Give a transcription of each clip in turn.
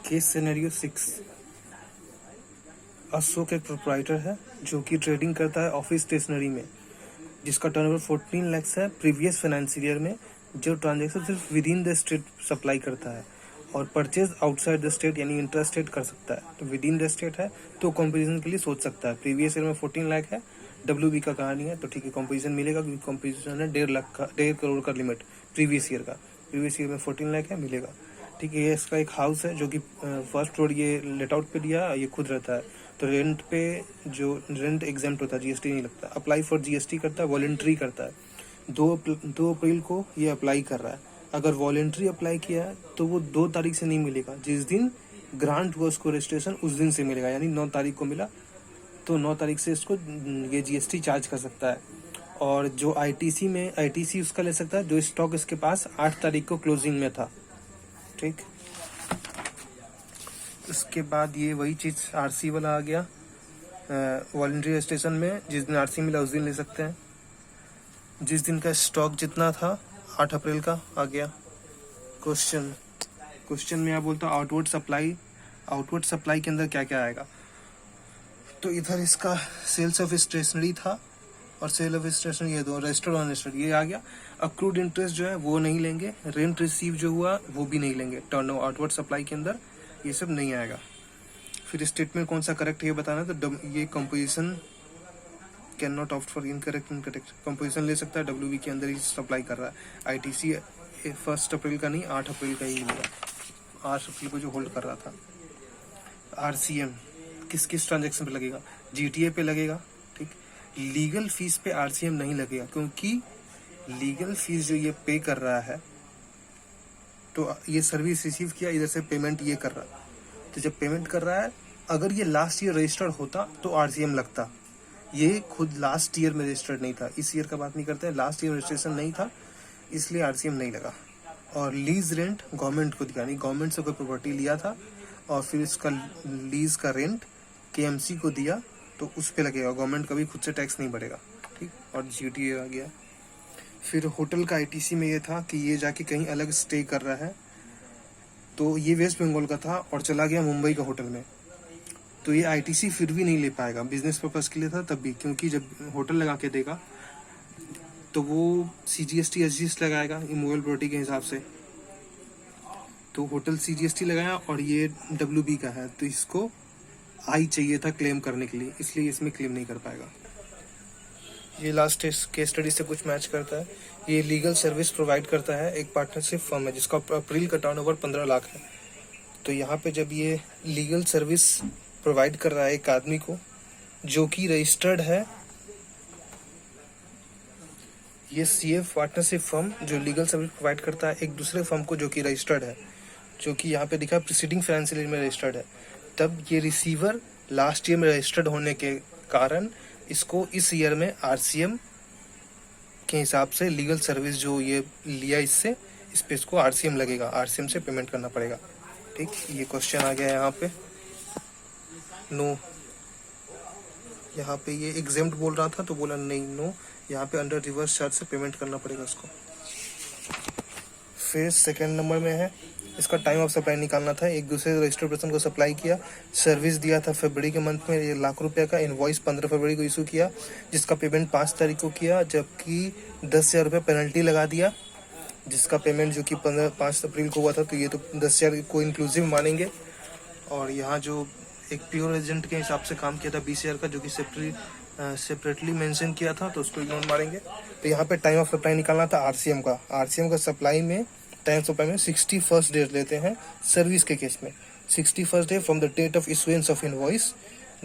Case scenario 6। Ashok एक proprietor है जो कि ट्रेडिंग करता है ऑफिस स्टेशनरी में, जिसका टर्नओवर 14 लाख है प्रीवियस फाइनेंशियल ईयर में, जो ट्रांजैक्शन सिर्फ with in the state supply करता है और परचेज आउटसाइड द स्टेट यानी इंटर स्टेट कर सकता है। तो विद इन द स्टेट है तो कंपोजिशन के लिए सोच सकता है। प्रीवियस ईयर में 14 लाख है, WB का कहानी है तो ठीक है कंपोजिशन मिलेगा, क्योंकि कंपोजिशन है 1.5 करोड़ का लिमिट प्रीवियस ईयर का। प्रीवियस ईयर में 14 लाख है, मिलेगा। ठीक है, ये इसका एक हाउस है जो कि फर्स्ट फ्लोर ये लेट आउट पे दिया, ये खुद रहता है। तो रेंट पे जो रेंट एग्जाम्प्ट होता है, GST नहीं लगता। अप्लाई फॉर GST करता है, वॉलंटरी करता है। 2 अप्रैल को ये अप्लाई कर रहा है। अगर वॉलंटरी अप्लाई किया है तो वो 2 तारीख से नहीं मिलेगा, जिस दिन ग्रांट हुआ उसको रजिस्ट्रेशन उस दिन से मिलेगा। यानी 9 तारीख को मिला तो 9 तारीख से इसको ये GST चार्ज कर सकता है। और जो ITC उसका ले सकता है जो स्टॉक इसके पास 8 तारीख को क्लोजिंग में था। ठीक, उसके बाद ये वही चीज़ RC वाला आ गया। वॉलंटरी रजिस्ट्रेशन में जिस दिन RC मिला उस दिन ले सकते हैं। जिस दिन का स्टॉक जितना था 8 अप्रैल का आ गया। क्वेश्चन में आप बोलता आउटवर्ड सप्लाई के अंदर क्या क्या आएगा। तो इधर इसका सेल्स ऑफ स्टेशनरी था और सेल ऑफ स्टेशनरी, ये दो रजिस्टर्ड और अनरजिस्टर्ड ये आ गया। अक्रूड इंटरेस्ट जो है वो नहीं लेंगे, रेंट रिसीव जो हुआ वो भी नहीं लेंगे। टर्नओवर आउटवर्ड सप्लाई के अंदर ये सब नहीं आएगा। फिर स्टेटमेंट कौन सा करेक्ट है ये बताना। तो ये composition can not opt for incorrect composition ले सकता है, WB के अंदर ही सप्लाई कर रहा है। ITC 1 अप्रैल का नहीं 8 अप्रैल का ही मिला, 8 अप्रैल को जो होल्ड कर रहा था। RCM किस किस ट्रांजेक्शन पे लगेगा, GTA पे लगेगा। ठीक, लीगल फीस पे RCM नहीं लगेगा, क्योंकि लीगल फीस जो ये पे कर रहा है तो ये सर्विस रिसीव किया, इधर से पेमेंट ये कर रहा है। तो जब पेमेंट कर रहा है, अगर ये लास्ट ईयर रजिस्टर्ड होता तो RCM लगता। ये खुद लास्ट ईयर में रजिस्टर्ड नहीं था, इस ईयर का बात नहीं करते हैं, लास्ट ईयर रजिस्ट्रेशन नहीं था इसलिए RCM नहीं लगा। और लीज रेंट गवर्नमेंट को दिया, नहीं गवर्नमेंट से कोई प्रॉपर्टी लिया था और फिर इसका लीज का रेंट KMC को दिया तो उस पर लगेगा, गवर्नमेंट कभी खुद से टैक्स नहीं बढ़ेगा। ठीक, और GTA आ गया। फिर होटल का ITC में ये था कि ये जाके कहीं अलग स्टे कर रहा है, तो ये वेस्ट बंगाल का था और चला गया मुंबई का होटल में, तो ये ITC फिर भी नहीं ले पाएगा। बिजनेस पर्पज़ के लिए था तब भी, क्योंकि जब होटल लगा के देगा तो वो CGST SGST लगाएगा इमूवेबल प्रॉपर्टी के हिसाब से। तो होटल CGST लगाया और ये WB का है, तो इसको I चाहिए था क्लेम करने के लिए, इसलिए इसमें क्लेम नहीं कर पाएगा। ये लास्ट केस स्टडी से कुछ मैच करता है। ये लीगल सर्विस प्रोवाइड करता है, एक पार्टनरशिप फर्म है जिसका अप्रैल का टर्नओवर 15 लाख है। तो यहाँ पे जब ये लीगल सर्विस प्रोवाइड कर रहा है एक आदमी को जो कि रजिस्टर्ड है, ये CF पार्टनरशिप फर्म जो लीगल सर्विस प्रोवाइड करता है एक दूसरे फर्म को जो कि रजिस्टर्ड है, जो कि यहाँ पे दिखा प्रीसीडिंग फाइनेंशियल ईयर में रजिस्टर्ड है, तब ये रिसीवर लास्ट ईयर में रजिस्टर्ड होने के कारण इसको इस ईयर में RCM के हिसाब से लीगल सर्विस जो ये लिया इससे, इस पे इसको RCM लगेगा, RCM से पेमेंट करना पड़ेगा। ठीक, ये क्वेश्चन आ गया यहाँ पे। नो, यहाँ पे ये एग्जेम्प्ट बोल रहा था तो बोला नहीं, नो, यहाँ पे अंडर रिवर्स चार्ज से पेमेंट करना पड़ेगा इसको। फिर सेकंड नंबर में है, इसका टाइम ऑफ सप्लाई निकालना था। एक दूसरे रजिस्टर्ड पर्सन को सप्लाई किया, सर्विस दिया था फरवरी के मंथ में, 1 लाख रुपये का इनवॉइस 15 फरवरी को इशू किया, जिसका पेमेंट 5 तारीख को किया, जबकि 10,000 रुपये पेनल्टी लगा दिया, जिसका पेमेंट जो कि 5 अप्रैल को हुआ था, तो ये तो 10,000 को इंक्लूसिव मानेंगे। और यहाँ जो एक प्योर एजेंट के हिसाब से काम किया था 20,000 का, जो कि सेपरेटली मेंशन किया था, तो उसको इग्नोर मारेंगे। तो यहाँ पे टाइम ऑफ सप्लाई निकालना था RCM का सप्लाई में टाइम ऑफ सप्लाई में 61st डेट लेते हैं सर्विस के केस में। 61st day from the date of issuance of invoice,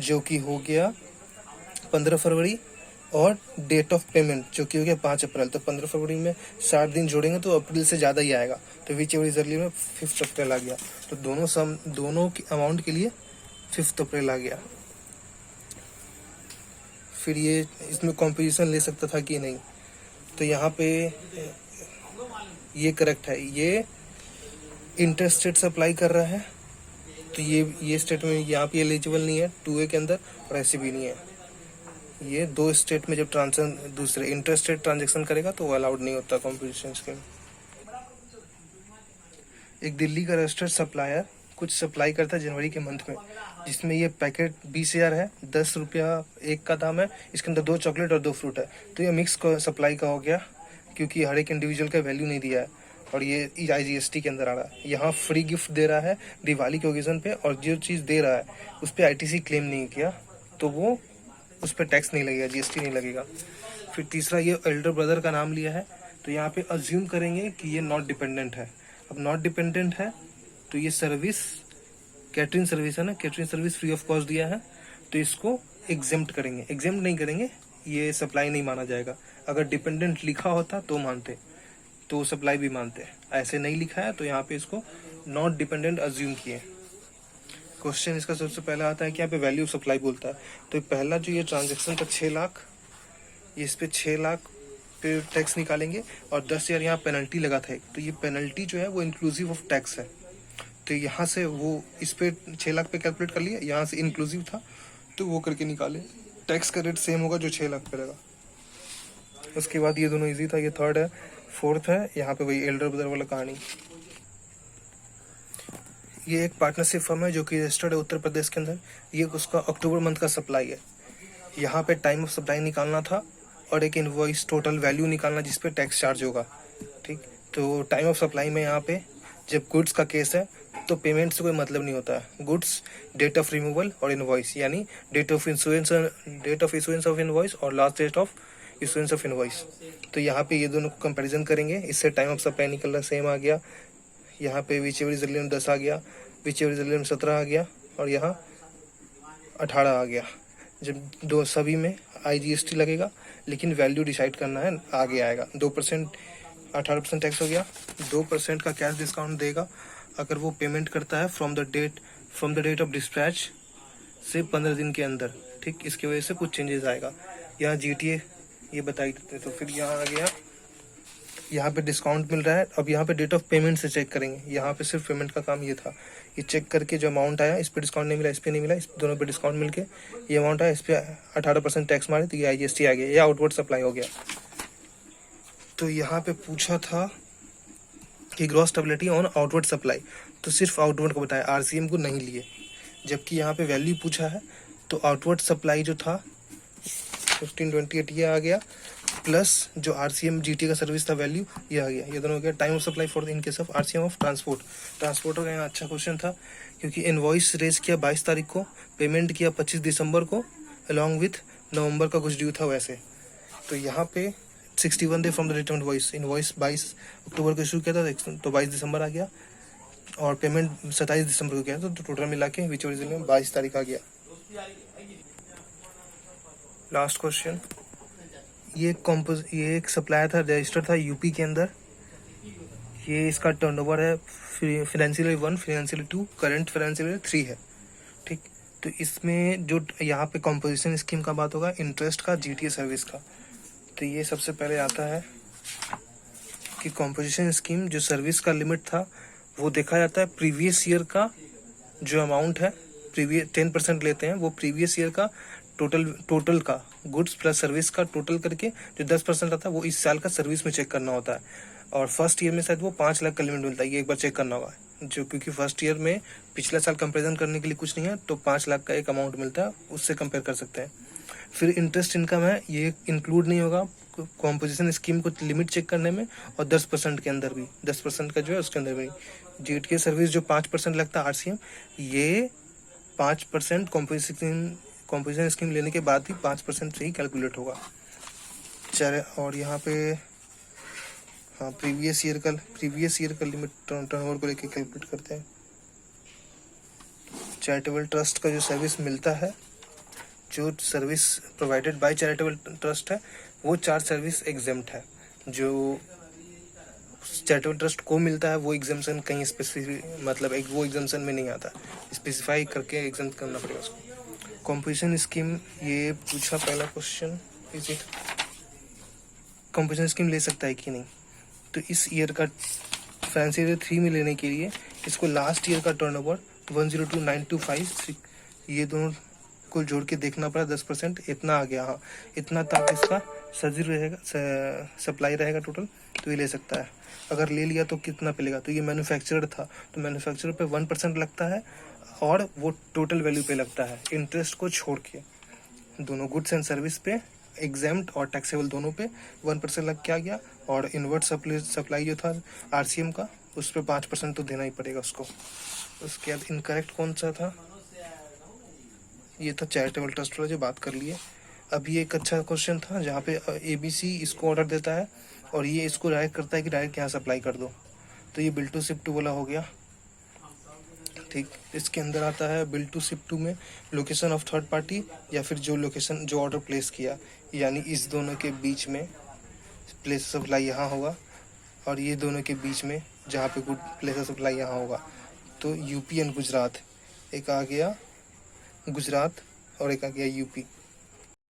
जो कि हो गया 15 फरवरी, और डेट ऑफ पेमेंट जो कि हो गया 5 अप्रैल। तो 15 फरवरी में 60 दिन जोड़ेंगे तो अप्रैल से ज़्यादा ही आएगा, तो विच एवर इज अर्ली में 5 अप्रैल आ गया। तो दोनों की अमाउंट के लिए 5 अप्रैल आ गया। फिर ये इसमें कॉम्पोजिशन ले सकता था कि नहीं, तो यहाँ पे ये करेक्ट है, ये इंटर स्टेट सप्लाई कर रहा है, तो ये स्टेट में यहाँ पे एलिजिबल नहीं है 2A के अंदर, और ऐसे भी नहीं है। ये 2 स्टेट में जब ट्रांजेक्शन दूसरे इंटर स्टेट ट्रांजेक्शन करेगा तो वो अलाउड नहीं होता कॉम्पोजिशन स्कीम। एक दिल्ली का रजिस्टर्ड सप्लायर कुछ सप्लाई करता है जनवरी के मंथ में, जिसमें ये पैकेट 20,000 है, 10 रुपया एक का दाम है, इसके अंदर 2 चॉकलेट और 2 फ्रूट है। तो ये मिक्स सप्लाई का हो गया, क्योंकि हर एक इंडिविजुअल का वैल्यू नहीं दिया है, और ये IGST के अंदर आ रहा है। यहाँ फ्री गिफ्ट दे रहा है दिवाली के ओकेजन पे, और जो चीज़ दे रहा है उस पर ITC क्लेम नहीं किया, तो वो उस पर टैक्स नहीं लगेगा, GST नहीं लगेगा। फिर तीसरा, ये एल्डर ब्रदर का नाम लिया है, तो यहाँ पे अज्यूम करेंगे कि ये नॉट डिपेंडेंट है। अब नॉट डिपेंडेंट है तो ये सर्विस कैटरिंग सर्विस है ना, catering service free of cost दिया है, तो इसको एग्जेम्प्ट करेंगे। एग्जेम्प्ट नहीं करेंगे, ये सप्लाई नहीं माना जाएगा। अगर डिपेंडेंट लिखा होता तो मानते, तो सप्लाई भी मानते, ऐसे नहीं लिखा है तो यहाँ पे इसको नॉट डिपेंडेंट अज्यूम किए। क्वेश्चन इसका सबसे पहला आता है कि यहाँ पे वैल्यू ऑफ सप्लाई बोलता है, तो पहला जो ये ट्रांजेक्शन का 6 लाख, ये इस पे 6 लाख पे टैक्स निकालेंगे, और 10,000 यहाँ पेनल्टी लगा था, तो ये पेनल्टी जो है वो इंक्लूसिव ऑफ टैक्स है। तो यहाँ से वो इस पे 6 लाख पे कैलकुलेट कर लिया, यहाँ से इंक्लूसिव था तो वो करके निकाले। टैक्स का रेट सेम होगा जो 6 लाख पे लगा। उसके बाद ये दोनों इजी था, ये थर्ड है। फोर्थ है यहाँ पे वही एल्डर ब्रदर वाला कहानी। ये एक पार्टनरशिप फर्म है जो कि रजिस्टर्ड है उत्तर प्रदेश के अंदर। ये उसका अक्टूबर मंथ का सप्लाई है। यहाँ पे टाइम ऑफ सप्लाई निकालना था और एक इनवॉइस टोटल वैल्यू निकालना जिस पे टैक्स चार्ज होगा। ठीक, तो टाइम ऑफ सप्लाई में यहाँ पे जब गुड्स का केस है तो पेमेंट से कोई मतलब नहीं होता है। गुड्स, डेट ऑफ रिमूवल और इनवॉइस, यानी date of issuance of invoice और last date of issuance of invoice. तो यहाँ पे ये दोनों को कंपैरिजन करेंगे, इससे टाइम ऑफ सप्लाई निकल रहा सेम आ गया। यहाँ पे विच एवर इज रिलेवेंट 10 आ गया, विच एवर इज रिलेवेंट 17 आ गया, और यहाँ 18 आ गया। जब दो सभी में IGST लगेगा, लेकिन वैल्यू डिसाइड करना है, आगे आएगा। 2% 18% टैक्स हो गया। 2% का कैश डिस्काउंट देगा अगर वो पेमेंट करता है from the date of dispatch से 15 दिन के अंदर। ठीक, इसकी वजह से कुछ चेंजेस आएगा। यहाँ GTA ये बता ही देते। तो फिर यहाँ आ गया, यहाँ पे डिस्काउंट मिल रहा है। अब यहाँ पे डेट ऑफ पेमेंट से चेक करेंगे। यहाँ पे सिर्फ पेमेंट का काम ये था, ये चेक करके जो अमाउंट आया, इस पे डिस्काउंट नहीं मिला, इस पे नहीं मिला, इस दोनों पे डिस्काउंट मिलके ये अमाउंट आया, इस पे 18% टैक्स मारे तो ये IGST आ गया, ये आउटवर्ड सप्लाई हो गया। तो यहाँ पे पूछा था कि gross stability on outward supply, तो सिर्फ आउटवर्ड को बताया, RCM को नहीं लिए। जबकि यहाँ पे वैल्यू पूछा है तो आउटवर्ड सप्लाई जो था 1528 ये आ गया, प्लस जो RCM GT का सर्विस था वैल्यू ये आ गया। ये दोनों हो गया। Time of supply for in case of RCM of transporter का यहाँ अच्छा क्वेश्चन था, क्योंकि इनवॉइस रेज किया 22 तारीख को, पेमेंट किया 25 दिसंबर को, अलॉन्ग विथ नवंबर का कुछ ड्यू था वैसे। तो यहाँ पे 61 day from the return invoice 22 अक्टूबर को शुरू किया था, तो 22 दिसंबर आ गया, और पेमेंट 27 दिसंबर को किया था, तो टोटल मिला के विच ओरिजिनल में 22 तारीख आ गया। लास्ट क्वेश्चन, ये एक सप्लायर था, रजिस्टर था यूपी के अंदर। ये इसका टर्नओवर है financial year 1, financial year 2, current financial year 3 है। ठीक, तो इसमें जो यहाँ पे कॉम्पोजिशन स्कीम का बात होगा, इंटरेस्ट का, GTA सर्विस का। तो ये सबसे पहले आता है कि कॉम्पोजिशन स्कीम जो सर्विस का लिमिट था वो देखा जाता है प्रीवियस ईयर का जो अमाउंट है, प्रीवियस 10% लेते हैं, वो प्रीवियस ईयर का टोटल का गुड्स प्लस सर्विस का टोटल करके जो 10% आता है वो इस साल का सर्विस में चेक करना होता है। और फर्स्ट ईयर में शायद वो 5 लाख का लिमिट मिलता है, ये एक बार चेक करना होगा, जो क्योंकि फर्स्ट ईयर में पिछला साल कंपेरिजन करने के लिए कुछ नहीं है, तो 5 लाख का एक अमाउंट मिलता है, उससे कंपेयर कर सकते हैं। फिर इंटरेस्ट इनकम है, ये इंक्लूड नहीं होगा कॉम्पोजिशन स्कीम को लिमिट चेक करने में, और 10% के अंदर भी 10% का जो है उसके अंदर भी। GTA सर्विस जो 5% लगता है RCM, ये 5% कॉम्पोजिशन स्कीम लेने के बाद भी 5% से ही कैलकुलेट होगा। चले, और यहाँ पे हाँ प्रीवियस ईयर का लिमिट टर्नओवर को लेके कैलकुलेट करते हैं। चैरिटेबल ट्रस्ट का जो सर्विस मिलता है, जो service provided by charitable trust है, वो 4 सर्विस एग्जेम्प्ट है। जो चैरिटेबल ट्रस्ट को मिलता है वो एग्जाम्पशन कहीं स्पेसिफिक, मतलब एक वो एग्जाम्पशन में नहीं आता, स्पेसिफाई करके एग्जाम करना पड़ेगा उसको। कॉम्पोजिशन स्कीम ये पूछा पहला question, is it composition scheme ले सकता है कि नहीं। तो इस ईयर का फाइनेंशियल ईयर 3 में लेने के लिए इसको लास्ट ईयर का टर्नओवर 102,925 ये दोनों को जोड़ के देखना पड़ा, 10% इतना आ गया। हाँ, इतना था इसका सर्जरी रहेगा, सप्लाई रहेगा टोटल, तो ये ले सकता है। अगर ले लिया तो कितना पे लेगा, तो ये मैन्युफैक्चरर था, तो मैन्युफैक्चरर पे 1% लगता है और वो टोटल वैल्यू पे लगता है, इंटरेस्ट को छोड़ के। दोनों गुड्स एंड सर्विस पे एग्जाम्ड और टैक्सेबल दोनों पे 1% लग के आ गया। और इनवर्ट सप्लाई जो था आरसीएम का, उस पर 5% तो देना ही पड़ेगा उसको। उसके बाद इनकरेक्ट कौन सा था, ये था चैरिटेबल ट्रस्ट वाला जो बात कर लिए। अब ये एक अच्छा क्वेश्चन था जहाँ पे एबीसी इसको ऑर्डर देता है और ये इसको डायरेक्ट करता है कि डायरेक्ट यहाँ सप्लाई कर दो, तो ये बिल टू शिप टू वाला हो गया। ठीक, इसके अंदर आता है बिल टू शिप टू में लोकेशन ऑफ थर्ड पार्टी, या फिर जो लोकेशन जो ऑर्डर प्लेस किया, यानी इस दोनों के बीच में प्लेस सप्लाई यहाँ होगा और ये दोनों के बीच में जहाँ पे गुड प्लेस सप्लाई यहाँ होगा। तो यूपी एंड गुजरात, एक आ गया गुजरात और एक आ गया यूपी।